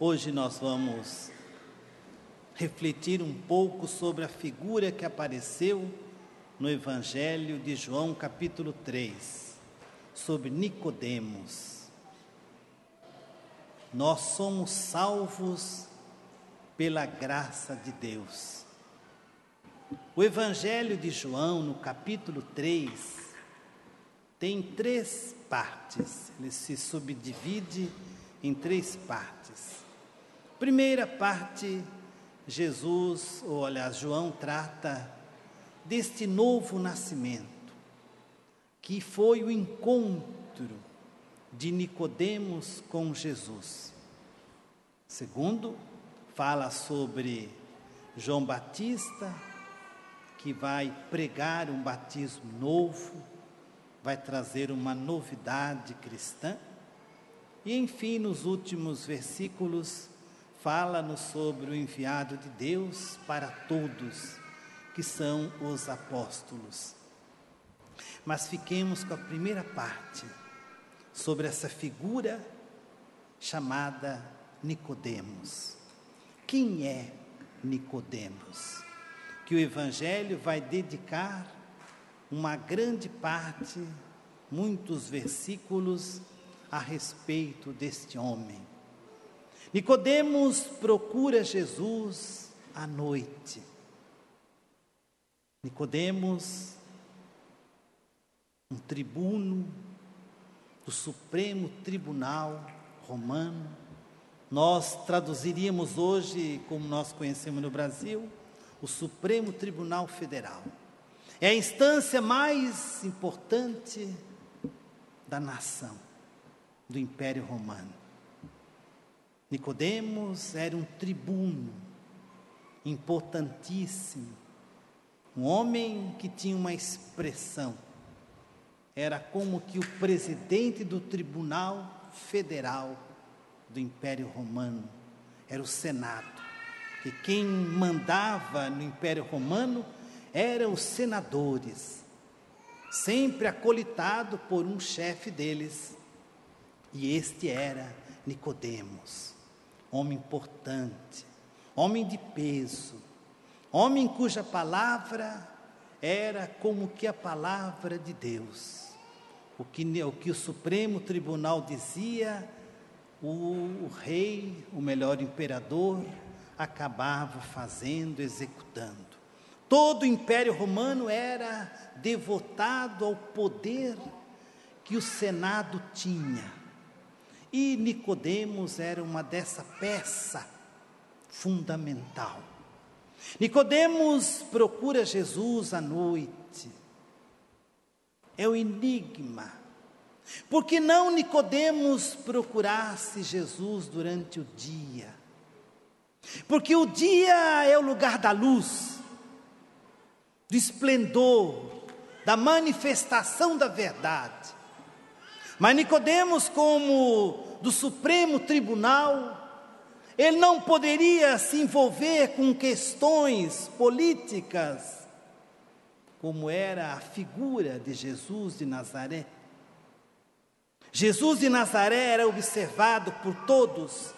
Hoje nós vamos refletir um pouco sobre a figura que apareceu no Evangelho de João, capítulo 3, sobre Nicodemos. Nós somos salvos pela graça de Deus. O Evangelho de João, no capítulo 3, tem 3 partes. Ele se subdivide em 3 partes. Primeira parte, João trata deste novo nascimento, que foi o encontro de Nicodemos com Jesus. Segundo, fala sobre João Batista, que vai pregar um batismo novo, vai trazer uma novidade cristã. E enfim, nos últimos versículos, fala-nos sobre o enviado de Deus para todos, que são os apóstolos. Mas fiquemos com a primeira parte, sobre essa figura chamada Nicodemos. Quem é Nicodemos? Que o Evangelho vai dedicar uma grande parte, muitos versículos, a respeito deste homem. Nicodemos procura Jesus à noite. Nicodemos, um tribuno do Supremo Tribunal Romano, nós traduziríamos hoje, como nós conhecemos no Brasil, o Supremo Tribunal Federal. É a instância mais importante da nação, do Império Romano. Nicodemos era um tribuno importantíssimo, um homem que tinha uma expressão, era como que o presidente do Tribunal Federal do Império Romano, era o Senado, que quem mandava no Império Romano eram os senadores, sempre acolitado por um chefe deles, e este era Nicodemos, homem importante, homem de peso, homem cuja palavra era como que a palavra de Deus. O que o Supremo Tribunal dizia, o rei, o melhor imperador, acabava fazendo, executando. Todo o Império Romano era devotado ao poder que o Senado tinha. E Nicodemos era uma dessa peça fundamental. Nicodemos procura Jesus à noite. É o enigma. Por que não Nicodemos procurasse Jesus durante o dia? Porque o dia é o lugar da luz, do esplendor, da manifestação da verdade. Mas Nicodemos, como do Supremo Tribunal, ele não poderia se envolver com questões políticas, como era a figura de Jesus de Nazaré. Jesus de Nazaré era observado por todos,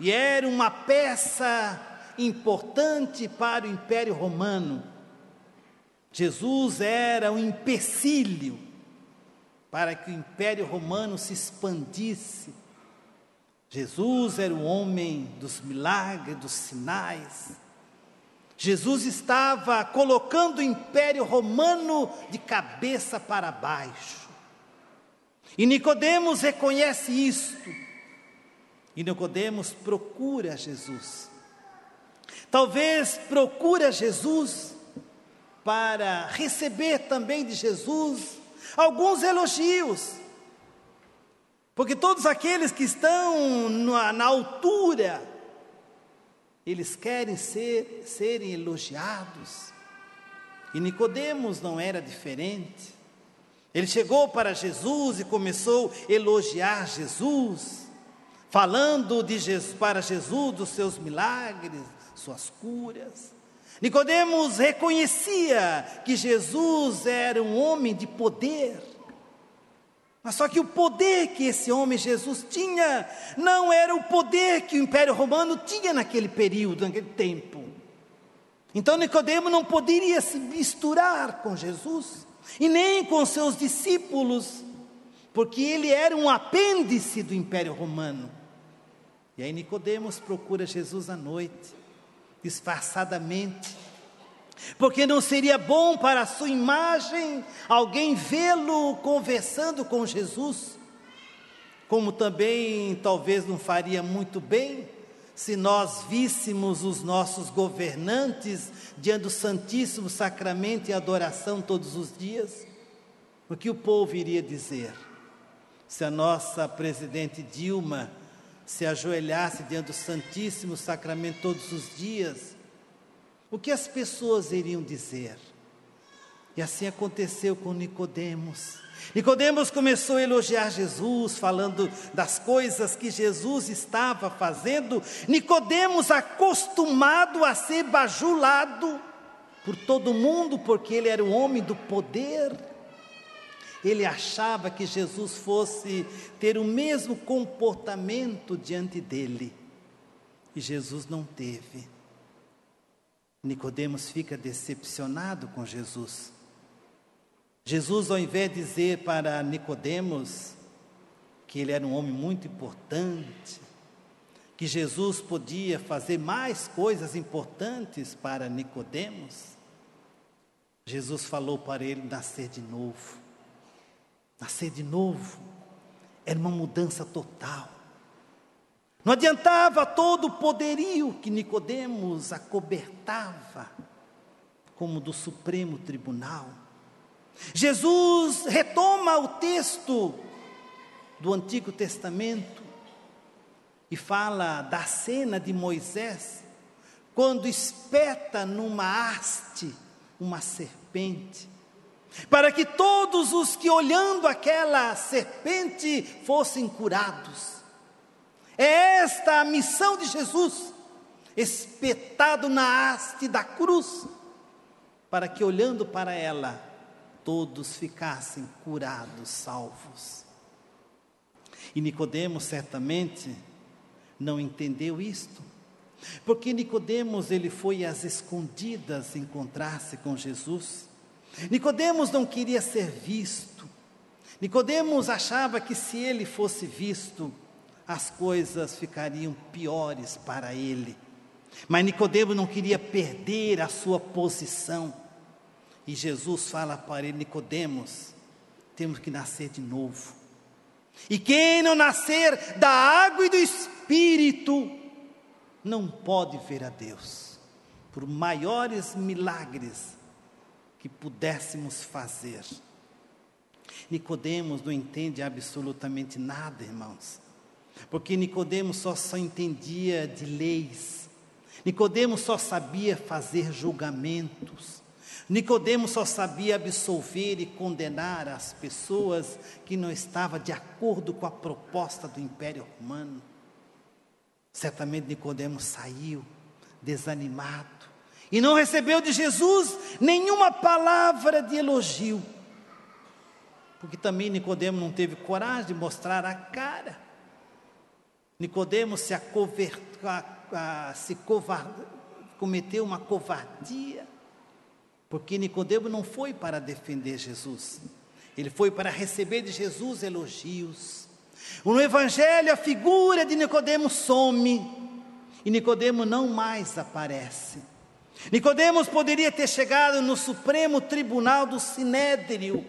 e era uma peça importante para o Império Romano. Jesus era um empecilho para que o Império Romano se expandisse. Jesus era o homem dos milagres, dos sinais. Jesus estava colocando o Império Romano de cabeça para baixo. E Nicodemos reconhece isto. E Nicodemos procura Jesus. Talvez procura Jesus para receber também de Jesus alguns elogios, porque todos aqueles que estão na altura, eles querem serem elogiados, e Nicodemos não era diferente. Ele chegou para Jesus e começou a elogiar Jesus, falando para Jesus dos seus milagres, suas curas. Nicodemos reconhecia que Jesus era um homem de poder. Mas só que o poder que esse homem Jesus tinha, não era o poder que o Império Romano tinha naquele período, naquele tempo. Então Nicodemo não poderia se misturar com Jesus, e nem com seus discípulos, porque ele era um apêndice do Império Romano. E aí Nicodemos procura Jesus à noite, disfarçadamente, porque não seria bom para a sua imagem alguém vê-lo conversando com Jesus, como também talvez não faria muito bem se nós víssemos os nossos governantes diante do Santíssimo Sacramento e adoração todos os dias. O que o povo iria dizer se a nossa presidente Dilma se ajoelhasse diante do Santíssimo Sacramento todos os dias? O que as pessoas iriam dizer? E assim aconteceu com Nicodemos. Nicodemos começou a elogiar Jesus, falando das coisas que Jesus estava fazendo. Nicodemos, acostumado a ser bajulado por todo mundo, porque ele era um homem do poder, ele achava que Jesus fosse ter o mesmo comportamento diante dele, e Jesus não teve. Nicodemos fica decepcionado com Jesus. Jesus, ao invés de dizer para Nicodemos que ele era um homem muito importante, que Jesus podia fazer mais coisas importantes para Nicodemos, Jesus falou para ele nascer de novo. Nascer de novo era uma mudança total. Não adiantava todo o poderio que Nicodemos acobertava, como do Supremo Tribunal. Jesus retoma o texto do Antigo Testamento e fala da cena de Moisés, quando espeta numa haste uma serpente, para que todos os que olhando aquela serpente fossem curados. É esta a missão de Jesus, espetado na haste da cruz, para que olhando para ela, todos ficassem curados, salvos. E Nicodemos certamente não entendeu isto, porque Nicodemos ele foi às escondidas encontrar-se com Jesus. Nicodemos não queria ser visto. Nicodemos achava que se ele fosse visto, as coisas ficariam piores para ele. Mas Nicodemos não queria perder a sua posição. E Jesus fala para ele: Nicodemos, temos que nascer de novo. E quem não nascer da água e do Espírito, não pode ver a Deus. Por maiores milagres que pudéssemos fazer. Nicodemos não entende absolutamente nada, irmãos. Porque Nicodemos só entendia de leis. Nicodemos só sabia fazer julgamentos. Nicodemos só sabia absolver e condenar as pessoas que não estavam de acordo com a proposta do Império Romano. Certamente Nicodemos saiu desanimado e não recebeu de Jesus nenhuma palavra de elogio, porque também Nicodemos não teve coragem de mostrar a cara. Nicodemos cometeu uma covardia, porque Nicodemos não foi para defender Jesus, ele foi para receber de Jesus elogios. No Evangelho a figura de Nicodemos some, e Nicodemos não mais aparece. Nicodemos poderia ter chegado no Supremo Tribunal do Sinédrio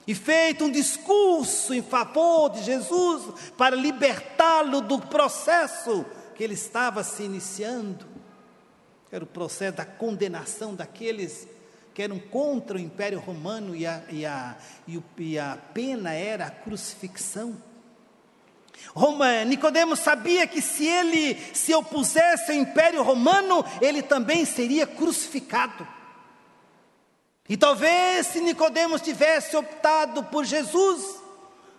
e feito um discurso em favor de Jesus para libertá-lo do processo que ele estava se iniciando. Era o processo da condenação daqueles que eram contra o Império Romano, e a pena era a crucifixão. Nicodemos sabia que se ele se opusesse ao Império Romano, ele também seria crucificado. E talvez se Nicodemos tivesse optado por Jesus,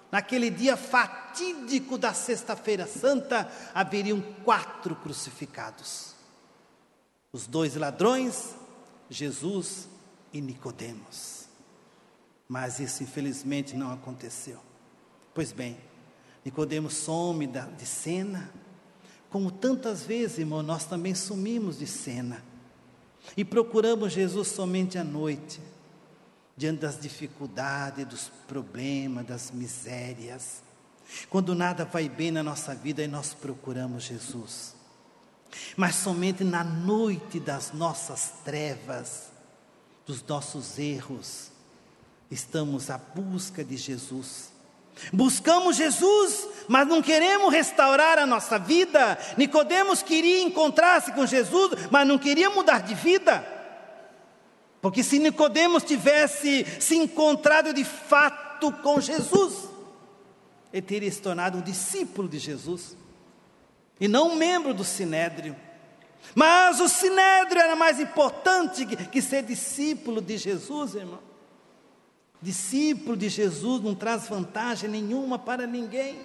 naquele dia fatídico da Sexta-feira Santa, haveriam 4 crucificados. Os 2 ladrões, Jesus e Nicodemos. Mas isso infelizmente não aconteceu. Pois bem, Nicodemos some de cena, como tantas vezes, irmão, nós também sumimos de cena, e procuramos Jesus somente à noite, diante das dificuldades, dos problemas, das misérias, quando nada vai bem na nossa vida e nós procuramos Jesus, mas somente na noite das nossas trevas, dos nossos erros, estamos à busca de Jesus. Buscamos Jesus, mas não queremos restaurar a nossa vida. Nicodemos queria encontrar-se com Jesus, mas não queria mudar de vida. Porque se Nicodemos tivesse se encontrado de fato com Jesus, ele teria se tornado um discípulo de Jesus, e não um membro do Sinédrio. Mas o Sinédrio era mais importante que ser discípulo de Jesus, irmão. Discípulo de Jesus não traz vantagem nenhuma para ninguém.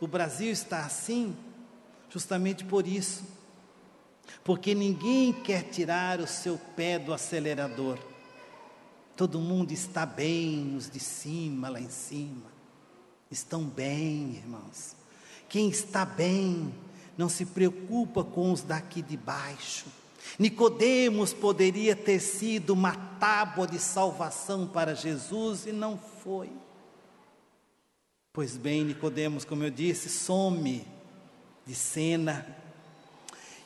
O Brasil está assim, justamente por isso. Porque ninguém quer tirar o seu pé do acelerador. Todo mundo está bem, os de cima, lá em cima. Estão bem, irmãos. Quem está bem, não se preocupa com os daqui de baixo. Nicodemos poderia ter sido uma tábua de salvação para Jesus e não foi. Pois bem, Nicodemos, como eu disse, some de cena.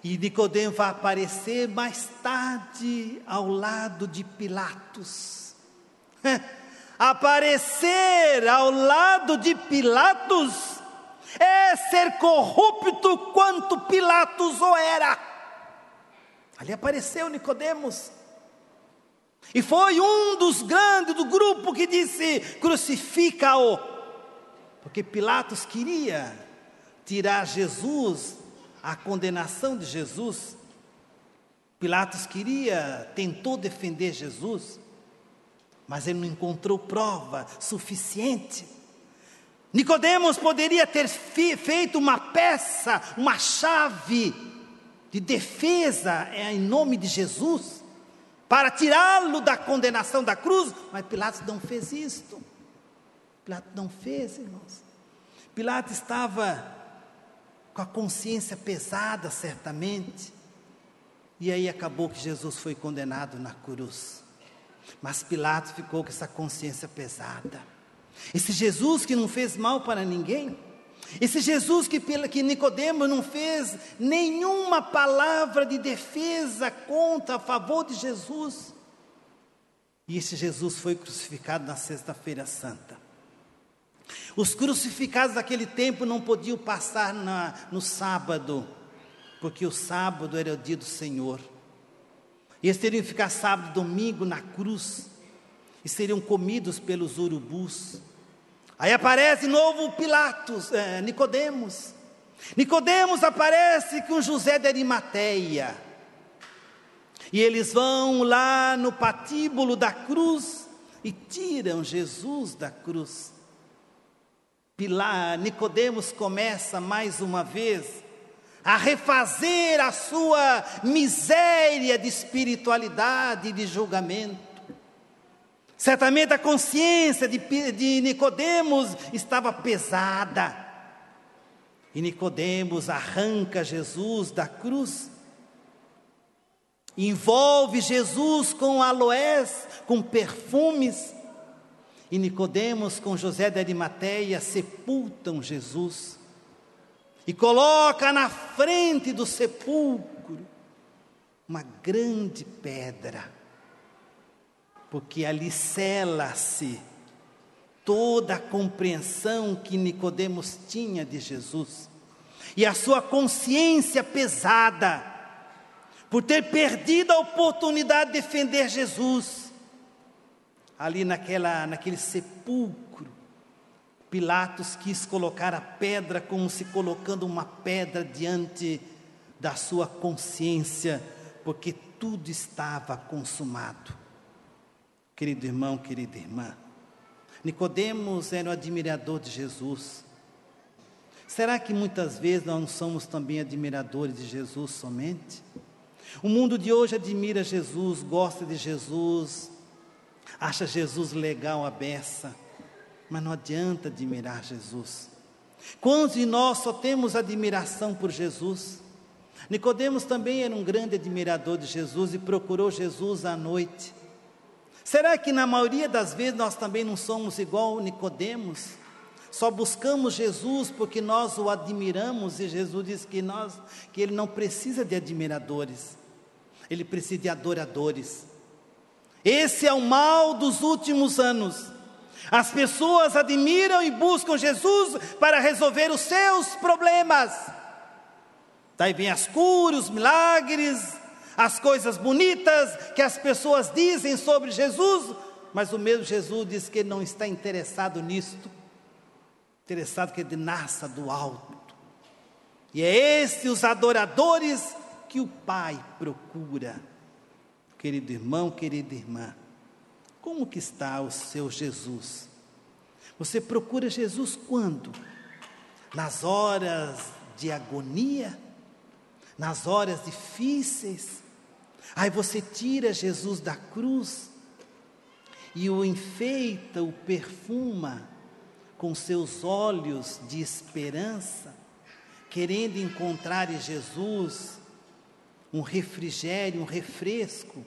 E Nicodemos vai aparecer mais tarde ao lado de Pilatos. Aparecer ao lado de Pilatos é ser corrupto quanto Pilatos o era. Ali apareceu Nicodemos, e foi um dos grandes do grupo que disse: crucifica-o, porque Pilatos queria tirar Jesus, a condenação de Jesus. Pilatos tentou defender Jesus, mas ele não encontrou prova suficiente. Nicodemos poderia ter feito uma peça, uma chave de defesa em nome de Jesus, para tirá-lo da condenação da cruz, mas Pilatos não fez isto. Pilatos não fez, irmãos. Pilatos estava com a consciência pesada, certamente, e aí acabou que Jesus foi condenado na cruz, mas Pilatos ficou com essa consciência pesada. Esse Jesus que não fez mal para ninguém, esse Jesus que Nicodemos não fez nenhuma palavra de defesa a favor de Jesus. E esse Jesus foi crucificado na Sexta-feira Santa. Os crucificados daquele tempo não podiam passar no sábado, porque o sábado era o dia do Senhor. E eles teriam que ficar sábado e domingo na cruz, e seriam comidos pelos urubus. Aí aparece de novo Nicodemos. Nicodemos aparece com José de Arimateia. E eles vão lá no patíbulo da cruz e tiram Jesus da cruz. Nicodemos começa mais uma vez a refazer a sua miséria de espiritualidade e de julgamento. Certamente a consciência de Nicodemos estava pesada. E Nicodemos arranca Jesus da cruz, envolve Jesus com aloés, com perfumes. E Nicodemos com José de Arimateia sepultam Jesus. E coloca na frente do sepulcro uma grande pedra, porque ali cela-se toda a compreensão que Nicodemos tinha de Jesus, e a sua consciência pesada, por ter perdido a oportunidade de defender Jesus. Ali naquele sepulcro, Pilatos quis colocar a pedra como se colocando uma pedra diante da sua consciência, porque tudo estava consumado. Querido irmão, querida irmã, Nicodemos era um admirador de Jesus. Será que muitas vezes nós não somos também admiradores de Jesus somente? O mundo de hoje admira Jesus, gosta de Jesus, acha Jesus legal a beça, mas não adianta admirar Jesus. Quantos de nós só temos admiração por Jesus? Nicodemos também era um grande admirador de Jesus e procurou Jesus à noite. Será que na maioria das vezes nós também não somos igual Nicodemos? Só buscamos Jesus porque nós o admiramos, e Jesus diz que ele não precisa de admiradores, ele precisa de adoradores. Esse é o mal dos últimos anos. As pessoas admiram e buscam Jesus para resolver os seus problemas. Daí vem as curas, os milagres, as coisas bonitas que as pessoas dizem sobre Jesus, mas o mesmo Jesus diz que ele não está interessado nisto, interessado que ele nasça do alto. E é esses os adoradores que o Pai procura. Querido irmão, querida irmã, como que está o seu Jesus? Você procura Jesus quando? Nas horas de agonia? Nas horas difíceis? Aí você tira Jesus da cruz e o enfeita, o perfuma com seus olhos de esperança, querendo encontrar em Jesus um refrigério, um refresco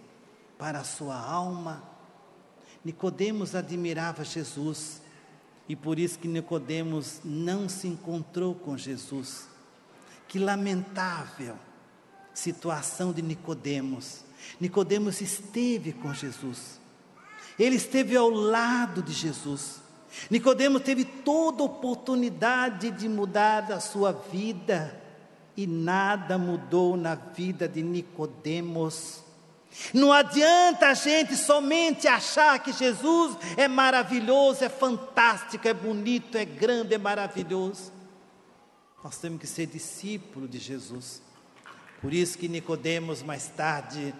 para a sua alma. Nicodemos admirava Jesus, e por isso que Nicodemos não se encontrou com Jesus. Que lamentável situação de Nicodemos. Nicodemos esteve com Jesus, ele esteve ao lado de Jesus. Nicodemos teve toda a oportunidade de mudar a sua vida, e nada mudou na vida de Nicodemos. Não adianta a gente somente achar que Jesus é maravilhoso, é fantástico, é bonito, é grande, é maravilhoso. Nós temos que ser discípulos de Jesus. Por isso que Nicodemos, mais tarde,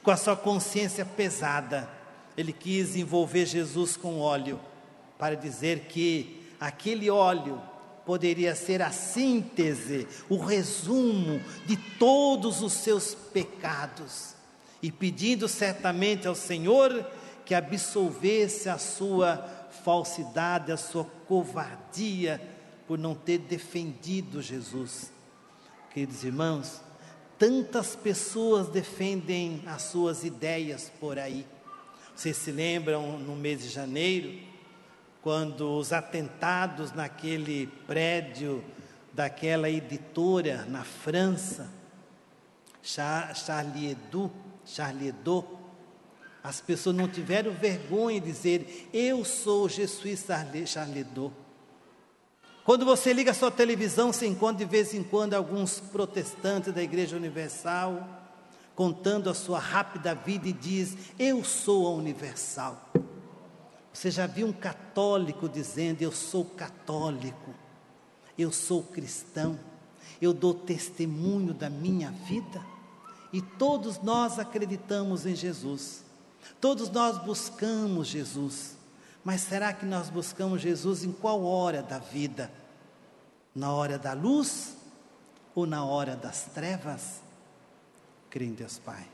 com a sua consciência pesada, ele quis envolver Jesus com óleo, para dizer que aquele óleo poderia ser a síntese, o resumo de todos os seus pecados, e pedindo certamente ao Senhor que absolvesse a sua falsidade, a sua covardia, por não ter defendido Jesus. Queridos irmãos, tantas pessoas defendem as suas ideias por aí. Vocês se lembram no mês de janeiro, quando os atentados naquele prédio daquela editora na França, Charlie Hebdo, as pessoas não tiveram vergonha de dizer: eu sou Jesus Charlie Hebdo. Quando você liga a sua televisão, você encontra de vez em quando alguns protestantes da Igreja Universal contando a sua rápida vida e diz: eu sou a Universal. Você já viu um católico dizendo: eu sou católico, eu sou cristão, eu dou testemunho da minha vida? E todos nós acreditamos em Jesus, todos nós buscamos Jesus, mas será que nós buscamos Jesus em qual hora da vida? Na hora da luz ou na hora das trevas? Creio em Deus Pai.